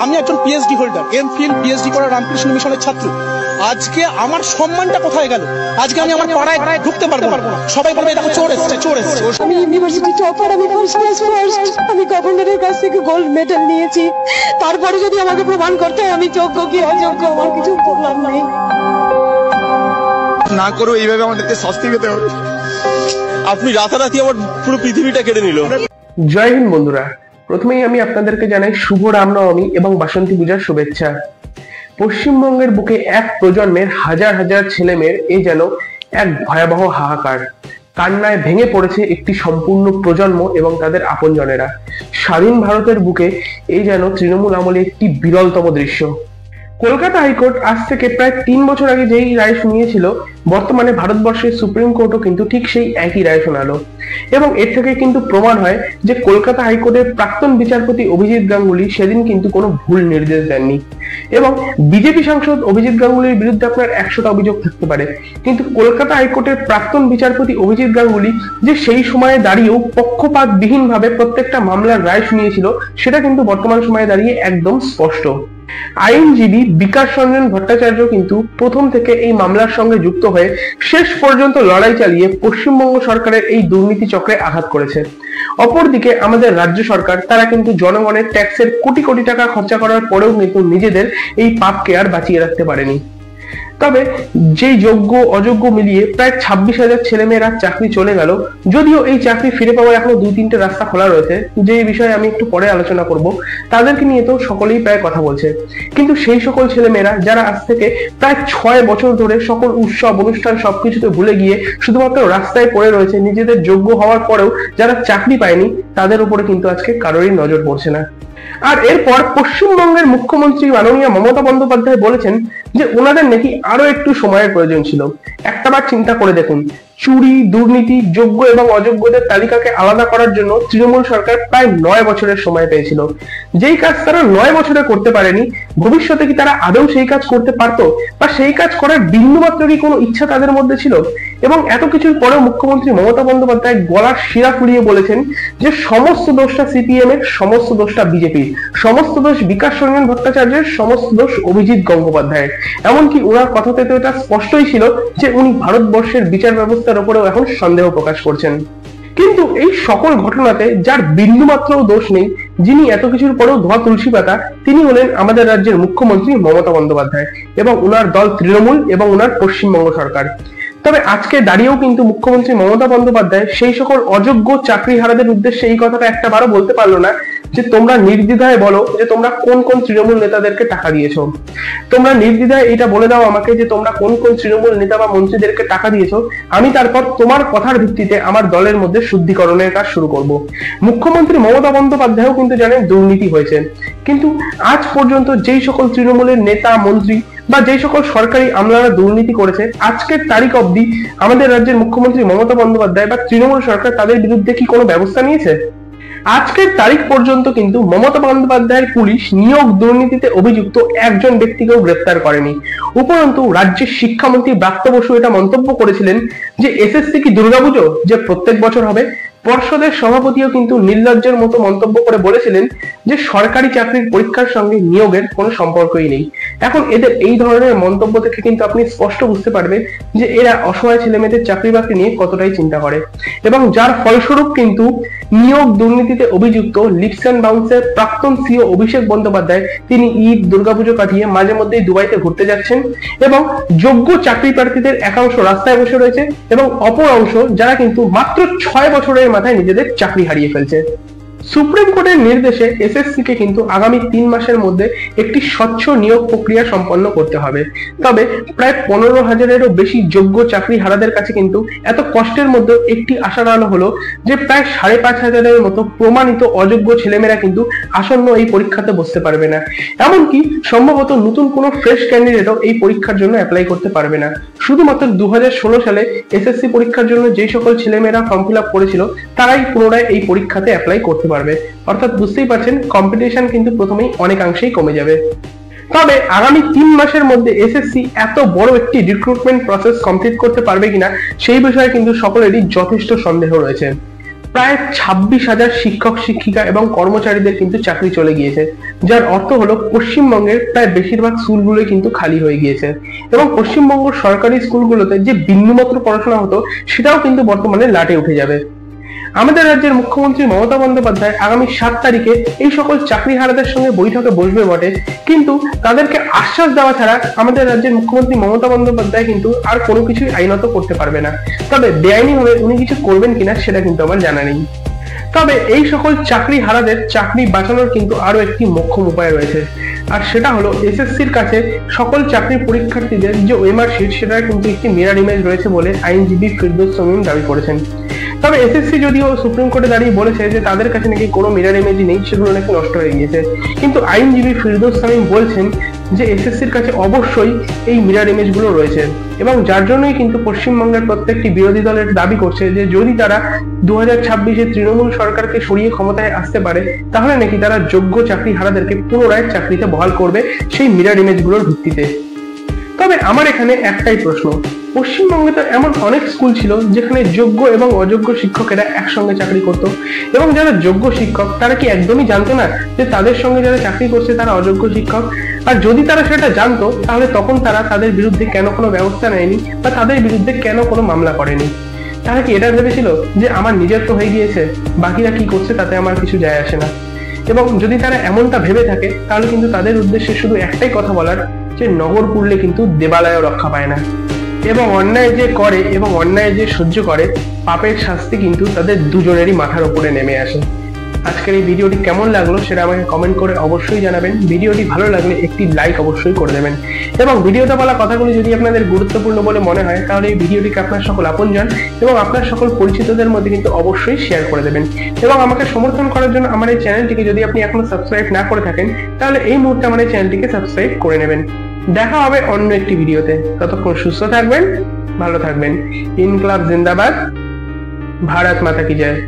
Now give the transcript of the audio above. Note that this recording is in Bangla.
আমি একজন পিএইচডি হোল্ডার, এমফিল পিএইচডি করা রামকৃষ্ণ মিশনের ছাত্র। আজকে আমার সম্মানটা কোথায় গেল? আজকে আমি আমার পাড়ায় ঢুকতে পারবো না, সবাই বলবে দেখো চোর এসেছে, চোর এসেছে। আমি ইউনিভার্সিটি টপার, আমি ফার্স্ট আমি গভর্নরের কাছ থেকে গোল্ড মেডেল নিয়েছি। তারপরে যদি আমাকে প্রমাণ করতে হয় আমি যোগ্য কি অযোগ্য, আমার কিছু বলার নাই। না করো, এইভাবে আমাদেরকে শাস্তি পেতে হবে। আপনি রাতারাতি আমার পুরো পৃথিবীটা কেড়ে নিল। জয় হিন্দ বন্ধুরা, প্রথমেই আমি আপনাদেরকে জানাই শুভ রামনবমী এবং বাসন্তী পূজার শুভেচ্ছা। পশ্চিমবঙ্গের বুকে এক প্রজন্মের হাজার হাজার ছেলে মেয়ের এই যেন এক ভয়াবহ হাহাকার। কান্নায় ভেঙে পড়েছে একটি সম্পূর্ণ প্রজন্ম এবং তাদের আপনজনেরা। স্বাধীন ভারতের বুকে এই যেন তৃণমূল আমলে একটি বিরলতম দৃশ্য। কলকাতা হাইকোর্ট আজ থেকে প্রায় 3 বছর আগে যেই রায় শুনিয়েছিল, বর্তমানে ভারতবর্ষের সুপ্রিম কোর্টও কিন্তু ঠিক সেই একই রায় শোনালো। এবং এর থেকে কিন্তু প্রমাণ হয় যে কলকাতা হাইকোর্টের প্রাক্তন বিচারপতি অভিজিৎ গাঙ্গুলি সেদিন কিন্তু কোনো ভুল নির্দেশ দেননি। এবং বিজেপি সাংসদ অভিজিৎ গাঙ্গুলির বিরুদ্ধে আপনার 100টা অভিযোগ থাকতে পারে, কিন্তু কলকাতা হাইকোর্টের প্রাক্তন বিচারপতি অভিজিৎ গাঙ্গুলি যে সেই সময়ে দাঁড়িয়েও পক্ষপাতবিহীন ভাবে প্রত্যেকটা মামলার রায় শুনিয়েছিল, সেটা কিন্তু বর্তমান সময়ে দাঁড়িয়ে একদম স্পষ্ট। আইনজীবী বিকাশ রঞ্জন ভট্টাচার্য কিন্তু প্রথম থেকে এই মামলার সঙ্গে যুক্ত হয়ে শেষ পর্যন্ত লড়াই চালিয়ে পশ্চিমবঙ্গ সরকারের এই দুর্নীতি চক্রে আঘাত করেছে। অপরদিকে আমাদের রাজ্য সরকার, তারা কিন্তু জনগণের ট্যাক্সের কোটি কোটি টাকা খরচা করার পরেও কিন্তু নিজেদের এই পাপকে আর বাঁচিয়ে রাখতে পারেনি। তবে যেই যোগ্য অযোগ্য মিলিয়ে প্রায় 26,000 ছেলেমেয়েরা চাকরি চলে গেল, যদিও এই চাকরি ফিরে পাওয়ার এখনো 2-3টে রাস্তা খোলা রয়েছে, যে বিষয়ে আমি একটু পরে আলোচনা করব, তাদেরকে নিয়ে তো সকলেই প্রায় কথা বলছে। কিন্তু সেই সকল ছেলেমেয়েরা যারা আজ থেকে প্রায় 6 বছর ধরে সকল উৎসব অনুষ্ঠান সবকিছুতে ভুলে গিয়ে শুধুমাত্র রাস্তায় পড়ে রয়েছে, নিজেদের যোগ্য হওয়ার পরেও যারা চাকরি পায়নি, তাদের উপরে কিন্তু আজকে কারোরই নজর পড়ছে না। আর এরপর পশ্চিমবঙ্গের মুখ্যমন্ত্রী মাননীয় মমতা বন্দ্যোপাধ্যায় বলেছেন যে ওনাদের নাকি আরো একটু সময়ের প্রয়োজন ছিল। একটাবার চিন্তা করে দেখুন, চুরি, দুর্নীতি, যোগ্য এবং অযোগ্যদের তালিকাকে আলাদা করার জন্য তৃণমূল সরকার প্রায় 9 বছরের সময় পেয়েছিল। যেই কাজ তারা 9 বছরে করতে পারেনি, ভবিষ্যতে কি তারা আদৌ সেই কাজ করতে পারতো, বা সেই কাজ করার বিন্দুমাত্র কি কোনো ইচ্ছা তাদের মধ্যে ছিল? এবং এত কিছুর পরেও মুখ্যমন্ত্রী মমতা বন্দ্যোপাধ্যায় গলার শিরা ফুলিয়ে বলেছেন যে সমস্ত দোষটা সিপিএম এর, সমস্ত দোষটা বিজেপির, সমস্ত দোষ বিকাশ রঞ্জন ভট্টাচার্যের, সমস্ত দোষ অভিজিৎ গঙ্গোপাধ্যায়ের। এমনকি ওনার কথাতে তো এটা স্পষ্টই ছিল যে উনি ভারতবর্ষের বিচার ব্যবস্থার উপরেও এখন সন্দেহ প্রকাশ করছেন। কিন্তু এই সকল ঘটনাতে যার বিন্দুমাত্র দোষ নেই, যিনি এত কিছুর পরেও ধোয়া তুলসী পাতা, তিনি হলেন আমাদের রাজ্যের মুখ্যমন্ত্রী মমতা বন্দ্যোপাধ্যায় এবং ওনার দল তৃণমূল এবং ওনার পশ্চিমবঙ্গ সরকার। তবে আজকে দাঁড়িয়েও কিন্তু মুখ্যমন্ত্রী মমতা বন্দ্যোপাধ্যায় সেই সকল অযোগ্য চাকরিহারাদের উদ্দেশ্যে এই কথাটা একটাবারও বলতে পারলো না যে তোমরা নির্দ্বিধায় বলো যে তোমরা কোন কোন তৃণমূল নেতাদেরকে টাকা দিয়েছো। তোমরা নির্দ্বিধায় এটা বলে দাও আমাকে যে তোমরা কোন কোন তৃণমূল নেতা বা মন্ত্রীদেরকে টাকা দিয়েছো, আমি তারপর তোমার কথার ভিত্তিতে আমার দলের মধ্যে শুদ্ধিকরণের কাজ শুরু করব। মুখ্যমন্ত্রী মমতা বন্দ্যোপাধ্যায়ও কিন্তু জানেন দুর্নীতি হয়েছে, কিন্তু আজ পর্যন্ত যেই সকল তৃণমূলের নেতা মন্ত্রী বা যেই সকল সরকারি আমলারা দুর্নীতি করেছে, আজকের তারিখ অবধি আমাদের রাজ্যের মুখ্যমন্ত্রী মমতা বন্দ্যোপাধ্যায় বা তৃণমূল সরকার তাদের বিরুদ্ধে কি কোনো ব্যবস্থা নিয়েছে? আজকের তারিখ পর্যন্ত কিন্তু মমতা বন্দ্যোপাধ্যায়ের পুলিশ নিয়োগ দুর্নীতিতে অভিযুক্ত একজন ব্যক্তিকেও গ্রেফতার করেনি। উপরন্তু রাজ্যের শিক্ষামন্ত্রী ব্রাত্য বসু এটা মন্তব্য করেছিলেন যে এসএসসি কি দুর্গাপুজো যে প্রত্যেক বছর হবে? পর্ষদের সভাপতিও কিন্তু নির্লজ্জের মতো মন্তব্য করে বলেছিলেন যে সরকারি চাকরির পরীক্ষার সঙ্গে নিয়োগের কোনো সম্পর্কই নেই। এখন এদের এই ধরনের মন্তব্য থেকে কিন্তু আপনি স্পষ্ট বুঝতে পারবেন যে এরা অসহায় ছেলেমেয়েদের চাকরি বাকরি নিয়ে কতটাই চিন্তা করে, এবং যার ফলস্বরূপ কিন্তু নিয়োগ দুর্নীতিতে অভিযুক্ত লিপস অ্যান্ড বাউন্সের প্রাক্তন সিও অভিষেক বন্দ্যোপাধ্যায়, তিনি ঈদ দুর্গাপুজো কাটিয়ে মাঝে মধ্যেই দুবাইতে ঘুরতে যাচ্ছেন, এবং যোগ্য চাকরি প্রার্থীদের একাংশ রাস্তায় বসে রয়েছে এবং অপর অংশ যারা কিন্তু মাত্র 6 বছরের মাথায় নিজেদের চাকরি হারিয়ে ফেলছে। সুপ্রিম কোর্টের নির্দেশে এসএসসি কে কিন্তু আগামী 3 মাসের মধ্যে একটি স্বচ্ছ নিয়োগ প্রক্রিয়া সম্পন্ন করতে হবে। তবে প্রায় 15,000-এরও বেশি যোগ্য চাকরি হারাদের কাছে কিন্তু এত কষ্টের মধ্যে একটি আশার আলো হলো যে প্রায় 5,500-এর মতো প্রমাণিত অযোগ্য ছেলেমেয়েরা কিন্তু আসন্ন এই পরীক্ষাতে বসতে পারবে না। এমনকি সম্ভবত নতুন কোনো ফ্রেশ ক্যান্ডিডেটও এই পরীক্ষার জন্য অ্যাপ্লাই করতে পারবে না। শুধুমাত্র 2016 সালে এসএসসি পরীক্ষার জন্য যে সকল ছেলেমেয়েরা ফর্ম ফিল আপ করেছিল, তারাই পুনরায় এই পরীক্ষাতে অ্যাপ্লাই করতে পারবে। অর্থাৎ বুঝতেই পারছেন, কম্পিটিশন কিন্তু প্রথমেই অনেকাংশেই কমে যাবে। তবে আগামী 3 মাসের মধ্যে এসএসসি এত বড় একটি রিক্রুটমেন্ট প্রসেস কমপ্লিট করতে পারবে কিনা সেই বিষয়ে কিন্তু সকলেরই যথেষ্ট সন্দেহ রয়েছে। প্রায় 26,000 শিক্ষক শিক্ষিকা এবং কর্মচারীদের কিন্তু চাকরি চলে গিয়েছে, যার অর্থ হলো পশ্চিমবঙ্গের প্রায় বেশিরভাগ স্কুলগুলোই কিন্তু খালি হয়ে গিয়েছে এবং পশ্চিমবঙ্গ সরকারি স্কুলগুলোতে যে বিন্দুমাত্র পড়াশোনা হতো সেটাও কিন্তু বর্তমানে লাটে উঠে যাবে। আমাদের রাজ্যের মুখ্যমন্ত্রী মমতা বন্দ্যোপাধ্যায় আগামী 7 তারিখে এই সকল চাকরিহারাদের সঙ্গে বৈঠকে বসবে বটে, কিন্তু তাদেরকে আশ্বাস দেওয়া ছাড়া আমাদের রাজ্যের মুখ্যমন্ত্রী মমতা বন্দ্যোপাধ্যায় কিন্তু আর কোনো কিছুই আইনত করতে পারবে না। তবে বেআইনিভাবে উনি কিছু করবেন কিনা সেটা কিন্তু আমার জানা নেই। তবে এই সকল চাকরিহারাদের চাকরি বাঁচানোর কিন্তু আরো একটি মোক্ষম উপায় রয়েছে, আর সেটা হলো এসএসসির কাছে সকল চাকরি পরীক্ষার্থীদের যে ওএমআর শিট সেটার কিন্তু একটি মিরর ইমেজ রয়েছে বলে আইনজীবী ফিরদৌস শামীম দাবি করেছেন। তবে এসএসসি যদিও সুপ্রিম কোর্টে দাঁড়িয়ে বলেছে যে তাদের কাছে নাকি কোনো মিরর ইমেজ নেই, সেগুলো নাকি নষ্ট হয়ে গিয়েছে, কিন্তু আইনজীবী ফিরদৌস শামীম বলছেন যে এসএসসির কাছে অবশ্যই এই মিরর ইমেজ গুলো রয়েছে এবং যার জন্যই কিন্তু পশ্চিমবঙ্গের প্রত্যেকটি বিরোধী দলের দাবি করছে যে যদি তারা 2026-এ তৃণমূল সরকারকে সরিয়ে ক্ষমতায় আসতে পারে তাহলে নাকি তারা যোগ্য চাকরিহারাদেরকে পুনরায় চাকরিতে বহাল করবে সেই মিরর ইমেজ গুলোর ভিত্তিতে। তবে আমার এখানে একটাই প্রশ্ন, পশ্চিমবঙ্গে তো এমন অনেক স্কুল ছিল যেখানে যোগ্য এবং অযোগ্য শিক্ষকেরা একসঙ্গে চাকরি করত এবং যারা যোগ্য শিক্ষক তারা কি একদমই জানতো না যে তাদের সঙ্গে যারা চাকরি করছে তারা অযোগ্য শিক্ষক? আর যদি তারা সেটা জানতো তাহলে তখন তারা তাদের বিরুদ্ধে কেন কোনো ব্যবস্থা নেয়নি বা তাদের বিরুদ্ধে কেন কোনো মামলা করেনি? তারা কি এটা ভেবেছিল যে আমার নিজের তো হয়ে গিয়েছে, বাকিরা কি করছে তাতে আমার কিছু যায় আসে না? এবং যদি তারা এমনটা ভেবে থাকে তাহলে কিন্তু তাদের উদ্দেশ্যে শুধু একটাই কথা বলার, যে নগর পুড়লে কিন্তু দেবালয়ও রক্ষা পায় না এবং অন্যায় যে করে এবং অন্যায় যে সহ্য করে পাপের শাস্তি কিন্তু তাদের দুজনেরই মাথার উপরে নেমে আসে। আজকের এই ভিডিওটি কেমন লাগলো সেটা আমাকে কমেন্ট করে অবশ্যই জানাবেন। ভিডিওটি ভালো লাগলে একটি লাইক অবশ্যই করে দেবেন এবং ভিডিওতে বলা কথাগুলো যদি আপনাদের গুরুত্বপূর্ণ বলে মনে হয় তাহলে এই ভিডিওটিকে আপনার সকল আপনজন এবং আপনার সকল পরিচিতদের মধ্যে কিন্তু অবশ্যই শেয়ার করে দেবেন এবং আমাকে সমর্থন করার জন্য আমার এই চ্যানেলটিকে যদি আপনি এখনো সাবস্ক্রাইব না করে থাকেন তাহলে এই মুহূর্তে আমার এই চ্যানেলটিকে সাবস্ক্রাইব করে নেবেন। দেখা হবে অন্য একটি ভিডিওতে, ততক্ষণ সুস্থ থাকবেন, ভালো থাকবেন। ইনকলাব জিন্দাবাদ, ভারত মাতা কি জয়।